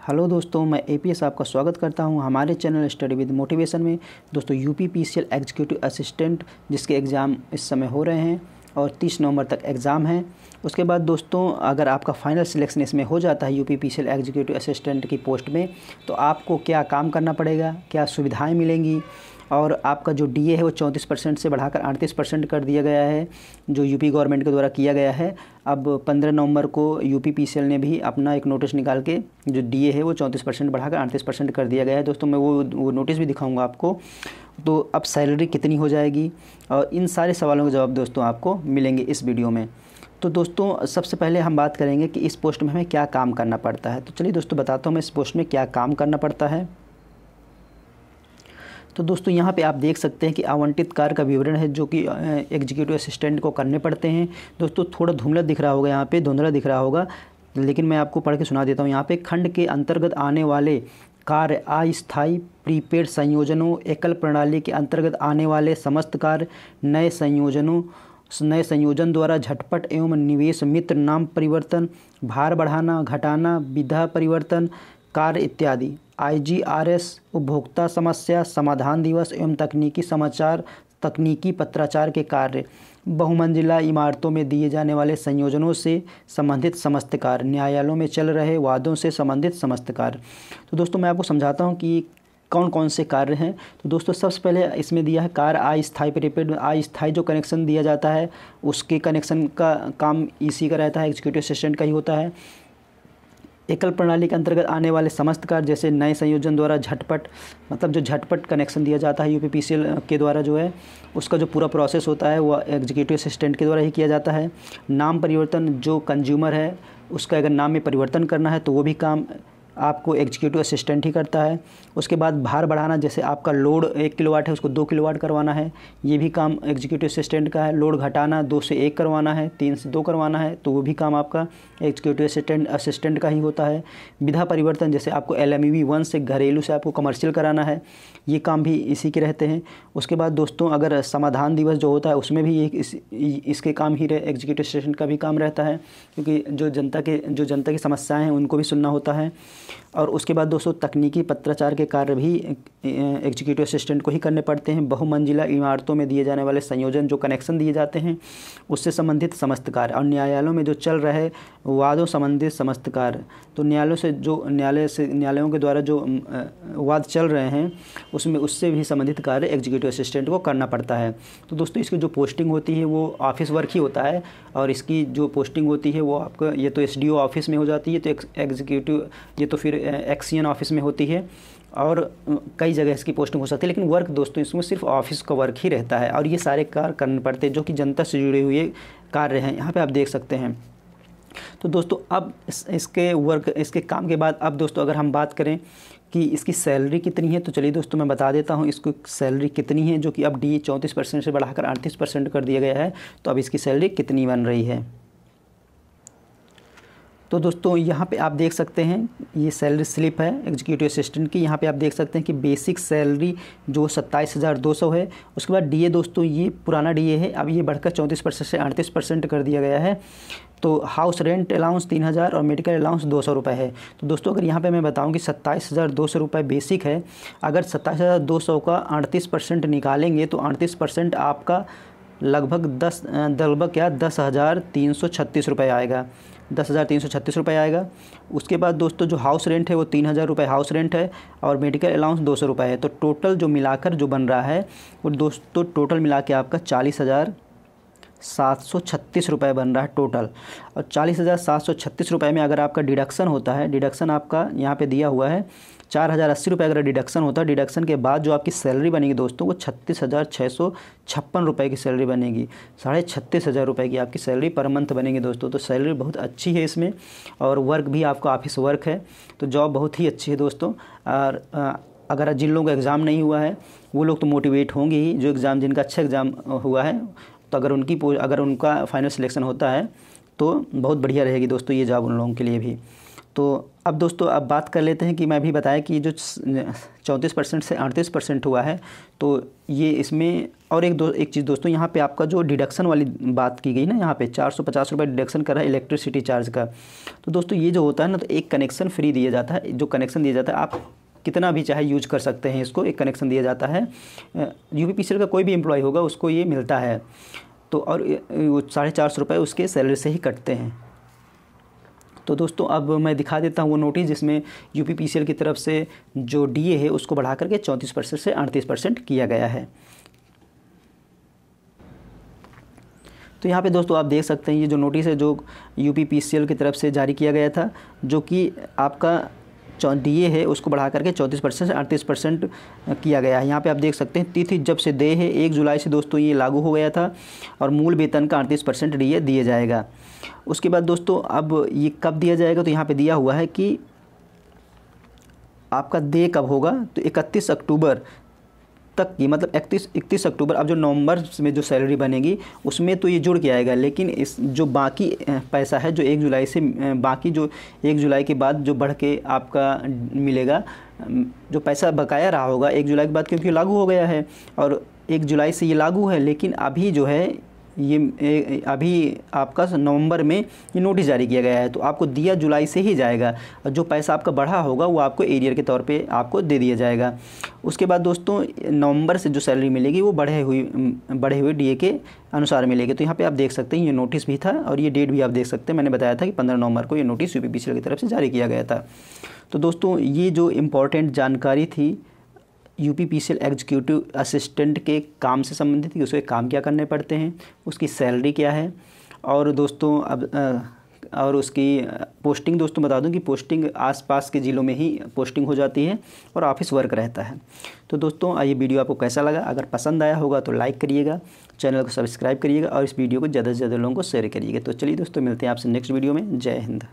Hello दोस्तों, मैं APS आपका स्वागत करता हूं हमारे चैनल स्टडी विद मोटिवेशन में। दोस्तों यूपी पीसीएल एग्जीक्यूटिव असिस्टेंट जिसके एग्ज़ाम इस समय हो रहे हैं और 30 नवंबर तक एग्ज़ाम है। उसके बाद दोस्तों अगर आपका फाइनल सिलेक्शन इसमें हो जाता है यूपी पीसीएल एग्जीक्यूटिव असिस्टेंट की पोस्ट में, तो आपको क्या काम करना पड़ेगा, क्या सुविधाएँ मिलेंगी और आपका जो डीए है वो 34% से बढ़ाकर 38% कर दिया गया है, जो यूपी गवर्नमेंट के द्वारा किया गया है। अब 15 नवंबर को यूपी पीसीएल ने भी अपना एक नोटिस निकाल के जो डीए है वो 34% बढ़ाकर 38% कर दिया गया है। दोस्तों मैं वो नोटिस भी दिखाऊंगा आपको। तो अब सैलरी कितनी हो जाएगी और इन सारे सवालों के जवाब दोस्तों आपको मिलेंगे इस वीडियो में। तो दोस्तों सबसे पहले हम बात करेंगे कि इस पोस्ट में हमें क्या काम करना पड़ता है। तो चलिए दोस्तों बताता हूँ मैं इस पोस्ट में क्या काम करना पड़ता है। तो दोस्तों यहाँ पे आप देख सकते हैं कि आवंटित कार्य का विवरण है जो कि एग्जीक्यूटिव असिस्टेंट को करने पड़ते हैं। दोस्तों थोड़ा धुंधला दिख रहा होगा, यहाँ पे धुंधला दिख रहा होगा, लेकिन मैं आपको पढ़ के सुना देता हूँ। यहाँ पे खंड के अंतर्गत आने वाले कार्य अस्थायी प्रीपेड संयोजनों, एकल प्रणाली के अंतर्गत आने वाले समस्त कार्य, नए संयोजन द्वारा झटपट एवं निवेश मित्र नाम परिवर्तन, भार बढ़ाना घटाना, विधा परिवर्तन कार्य इत्यादि, IGRS उपभोक्ता समस्या समाधान दिवस एवं तकनीकी पत्राचार के कार्य, बहुमंजिला इमारतों में दिए जाने वाले संयोजनों से संबंधित समस्त कार्य, न्यायालयों में चल रहे वादों से संबंधित समस्त कार्य। तो दोस्तों मैं आपको समझाता हूँ कि कौन कौन से कार्य हैं। तो दोस्तों सबसे पहले इसमें दिया है कार्य अस्थायी प्रीपेड। अस्थायी जो कनेक्शन दिया जाता है उसके कनेक्शन का काम इसी का रहता है, एग्जीक्यूटिव असिस्टेंट का ही होता है। एकल प्रणाली के अंतर्गत आने वाले समस्त कार्य जैसे नए संयोजन द्वारा झटपट, मतलब जो झटपट कनेक्शन दिया जाता है यूपी पीसीएल के द्वारा जो है उसका जो पूरा प्रोसेस होता है वो एग्जीक्यूटिव असिस्टेंट के द्वारा ही किया जाता है। नाम परिवर्तन, जो कंज्यूमर है उसका अगर नाम में परिवर्तन करना है तो वो भी काम आपको एग्जीक्यूटिव असिस्टेंट ही करता है। उसके बाद भार बढ़ाना, जैसे आपका लोड 1 किलोवाट है उसको 2 किलोवाट करवाना है, ये भी काम एग्जीक्यूटिव असिस्टेंट का है। लोड घटाना 2 से 1 करवाना है, 3 से 2 करवाना है, तो वो भी काम आपका एग्जीक्यूटिव असिस्टेंट का ही होता है। विधा परिवर्तन, जैसे आपको LMEV 1 से घरेलू से आपको कमर्शियल कराना है, ये काम भी इसी के रहते हैं। उसके बाद दोस्तों अगर समाधान दिवस जो होता है उसमें भी इसके काम ही एग्जीक्यूटिव असिस्टेंट का भी काम रहता है, क्योंकि जो जनता की समस्याएँ हैं उनको भी सुनना होता है। और उसके बाद दोस्तों तकनीकी पत्राचार के कार्य भी एग्जीक्यूटिव असिस्टेंट को ही करने पड़ते हैं। बहुमंजिला इमारतों में दिए जाने वाले संयोजन, जो कनेक्शन दिए जाते हैं उससे संबंधित समस्त कार्य, और न्यायालयों में जो चल रहे वादों संबंधित समस्त कार्य। तो न्यायालयों के द्वारा जो वाद चल रहे हैं उससे भी संबंधित कार्य एग्जीक्यूटिव असिस्टेंट को करना पड़ता है। तो दोस्तों इसकी जो पोस्टिंग होती है वो ऑफिस वर्क ही होता है, और इसकी जो पोस्टिंग होती है वो आपका ये तो SDO ऑफिस में हो जाती है, तो एग्जीक्यूटिव ये तो फिर एक्सियन ऑफिस में होती है, और कई जगह इसकी पोस्टिंग हो सकती है। लेकिन वर्क दोस्तों इसमें सिर्फ ऑफिस का वर्क ही रहता है, और ये सारे कार्य करने पड़ते हैं जो कि जनता से जुड़े हुए कार्य हैं। यहाँ पे आप देख सकते हैं। तो दोस्तों अब इसके काम के बाद अब दोस्तों अगर हम बात करें कि इसकी सैलरी कितनी है, तो चलिए दोस्तों मैं बता देता हूँ इसको सैलरी कितनी है, जो कि अब डीए 34% से बढ़ाकर 38% कर दिया गया है। तो अब इसकी सैलरी कितनी बन रही है, तो दोस्तों यहाँ पे आप देख सकते हैं ये सैलरी स्लिप है एग्जीक्यूटिव असिस्टेंट की। यहाँ पे आप देख सकते हैं कि बेसिक सैलरी जो 27,200 है। उसके बाद डीए दोस्तों ये पुराना डीए है, अब ये बढ़कर 34% से 38% कर दिया गया है। तो हाउस रेंट अलाउंस 3,000 और मेडिकल अलाउंस 200 रुपये है। तो दोस्तों अगर यहाँ पे मैं बताऊँ कि 27,200 रुपये बेसिक है, अगर 27,200 का 38% निकालेंगे तो 38% आपका लगभग 10,336 रुपये आएगा, 10,336 रुपये आएगा। उसके बाद दोस्तों जो हाउस रेंट है वो 3,000 रुपये हाउस रेंट है, और मेडिकल अलाउंस 200 रुपये है। तो टोटल जो मिलाकर जो बन रहा है वो दोस्तों टोटल मिला के आपका 40,736 रुपये बन रहा है टोटल। और 40,736 रुपये में अगर आपका डिडक्शन होता है, डिडक्शन आपका यहाँ पे दिया हुआ है 4,080 रुपये अगर डिडक्शन होता है, डिडक्शन के बाद जो आपकी सैलरी बनेगी दोस्तों वो 36,656 रुपये की सैलरी बनेगी। 36,500 रुपये की आपकी सैलरी पर मंथ बनेगी दोस्तों। तो सैलरी बहुत अच्छी है इसमें, और वर्क भी आपका ऑफिस वर्क है, तो जॉब बहुत ही अच्छी है दोस्तों। और अगर जिन लोगों का एग्ज़ाम नहीं हुआ है वो लोग तो मोटिवेट होंगे ही, जो जिनका अच्छा एग्ज़ाम हुआ है, तो अगर उनका फाइनल सिलेक्शन होता है तो बहुत बढ़िया रहेगी दोस्तों ये जॉब उन लोगों के लिए भी। तो अब दोस्तों अब बात कर लेते हैं कि मैं भी बताया कि जो 34% से 38% हुआ है, तो ये इसमें और एक चीज़ दोस्तों, यहाँ पे आपका जो डिडक्शन वाली बात की गई ना, यहाँ पे 450 रुपये डिडक्शन कर रहा है इलेक्ट्रिसिटी चार्ज का। तो दोस्तों ये जो होता है ना, तो एक कनेक्शन फ्री दिया जाता है। जो कनेक्शन दिया जाता है आप कितना भी चाहे यूज कर सकते हैं इसको, एक कनेक्शन दिया जाता है। यूपीपीसीएल का कोई भी एम्प्लॉय होगा उसको ये मिलता है। तो और वो 450 रुपये उसके सैलरी से ही कटते हैं। तो दोस्तों अब मैं दिखा देता हूँ वो नोटिस जिसमें यूपीपीसीएल की तरफ से जो डीए है उसको बढ़ा करके 34% से 38% किया गया है। तो यहाँ पे दोस्तों आप देख सकते हैं ये जो नोटिस है जो यूपीपीसीएल की तरफ से जारी किया गया था, जो कि आपका डीए है उसको बढ़ा करके 34% से 38% किया गया है। यहाँ पे आप देख सकते हैं तिथि जब से देय है 1 जुलाई से दोस्तों ये लागू हो गया था, और मूल वेतन का 38% डीए दिया जाएगा। उसके बाद दोस्तों अब ये कब दिया जाएगा, तो यहाँ पे दिया हुआ है कि आपका देय कब होगा, तो 31 अक्टूबर तक की, मतलब 31 अक्टूबर। अब जो नवंबर में जो सैलरी बनेगी उसमें तो ये जुड़ के आएगा, लेकिन इस जो बाकी पैसा है जो 1 जुलाई से बाकी जो 1 जुलाई के बाद जो बढ़ के आपका मिलेगा, जो पैसा बकाया रहा होगा 1 जुलाई के बाद, क्योंकि लागू हो गया है और 1 जुलाई से ये लागू है, लेकिन अभी जो है ये अभी आपका नवंबर में ये नोटिस जारी किया गया है, तो आपको दिया जुलाई से ही जाएगा, और जो पैसा आपका बढ़ा होगा वो आपको एरियर के तौर पे आपको दे दिया जाएगा। उसके बाद दोस्तों नवंबर से जो सैलरी मिलेगी वो बढ़े हुए डीए के अनुसार मिलेगी। तो यहाँ पे आप देख सकते हैं ये नोटिस भी था, और ये डेट भी आप देख सकते हैं, मैंने बताया था कि 15 नवंबर को ये नोटिस यूपीपीसीएल की तरफ से जारी किया गया था। तो दोस्तों ये जो इम्पोर्टेंट जानकारी थी यूपीपीसीएल एग्जीक्यूटिव असिस्टेंट के काम से संबंधित, कि उसके काम क्या करने पड़ते हैं, उसकी सैलरी क्या है, और दोस्तों अब और उसकी पोस्टिंग दोस्तों बता दूं कि पोस्टिंग आसपास के ज़िलों में ही पोस्टिंग हो जाती है और ऑफिस वर्क रहता है। तो दोस्तों ये वीडियो आपको कैसा लगा, अगर पसंद आया होगा तो लाइक करिएगा, चैनल को सब्सक्राइब करिएगा और इस वीडियो को ज़्यादा से ज़्यादा लोगों को शेयर करिएगा। तो चलिए दोस्तों मिलते हैं आपसे नेक्स्ट वीडियो में। जय हिंद।